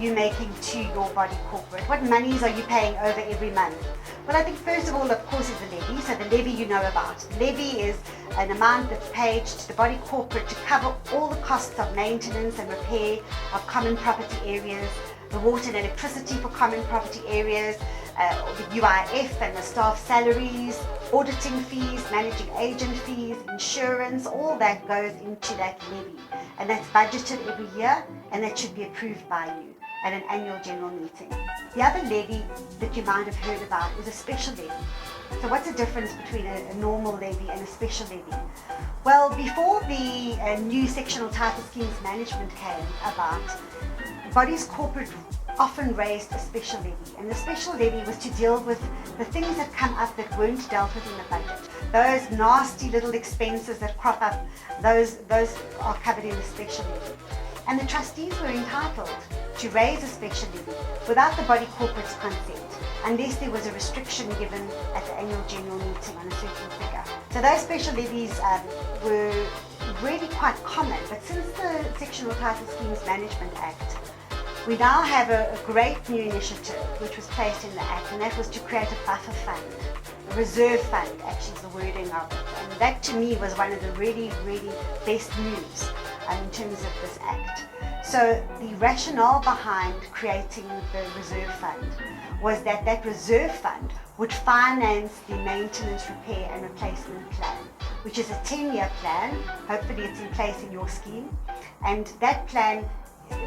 you making to your body corporate? What monies are you paying over every month? Well, I think first of all, of course, is the levy. So the levy you know about. The levy is an amount that's paid to the body corporate to cover all the costs of maintenance and repair of common property areas, the water and electricity for common property areas, the UIF and the staff salaries, auditing fees, managing agent fees, insurance, all that goes into that levy. And that's budgeted every year, and that should be approved by you at an annual general meeting. The other levy that you might have heard about is a special levy. So what's the difference between a normal levy and a special levy? Well, before the new sectional title schemes management came about, bodies corporate often raised a special levy, and the special levy was to deal with the things that come up that weren't dealt with in the budget. Those nasty little expenses that crop up, those are covered in the special levy. And the trustees were entitled to raise a special levy without the body corporate's consent, unless there was a restriction given at the annual general meeting on a certain figure. So those special levies were really quite common, but since the Sectional Title Schemes Management Act, we now have a great new initiative which was placed in the Act, and that was to create a buffer fund, a reserve fund actually is the wording of it. And that to me was one of the really, really best moves in terms of this Act. So the rationale behind creating the reserve fund was that that reserve fund would finance the maintenance, repair and replacement plan, which is a 10-year plan. Hopefully it's in place in your scheme. And that plan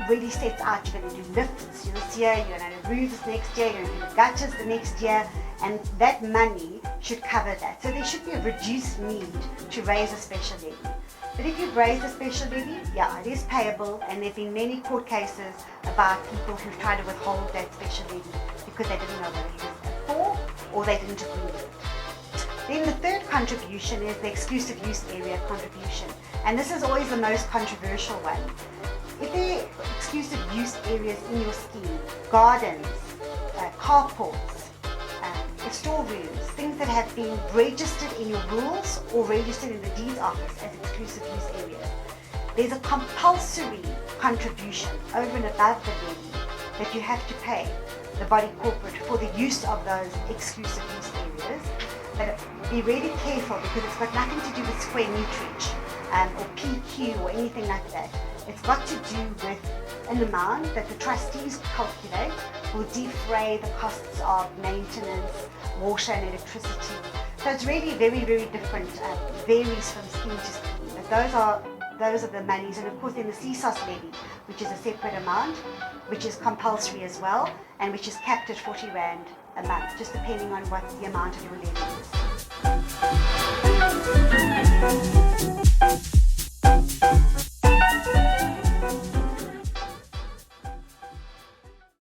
really sets out you're going to do lifts this year, you're going to do roofs next year, you're going to do gutters the next year, and that money should cover that. So there should be a reduced need to raise a special levy. But if you've raised a special levy, yeah, it is payable, and there have been many court cases about people who've tried to withhold that special levy because they didn't know what it was for or they didn't agree with it. Then the third contribution is the exclusive use area contribution, and this is always the most controversial one. If there are exclusive use areas in your scheme, gardens, carports, storerooms, things that have been registered in your rules or registered in the deeds office as exclusive use areas, there's a compulsory contribution over and above the levy that you have to pay the body corporate for the use of those exclusive use areas. But be really careful because it's got nothing to do with square meterage or PQ or anything like that. It's got to do with an amount that the trustees calculate will defray the costs of maintenance, water and electricity. So it's really very, very different, varies from scheme to scheme. But those are the monies, and of course then the CSOS levy, which is a separate amount, which is compulsory as well, and which is capped at 40 Rand a month, just depending on what the amount of your levy is.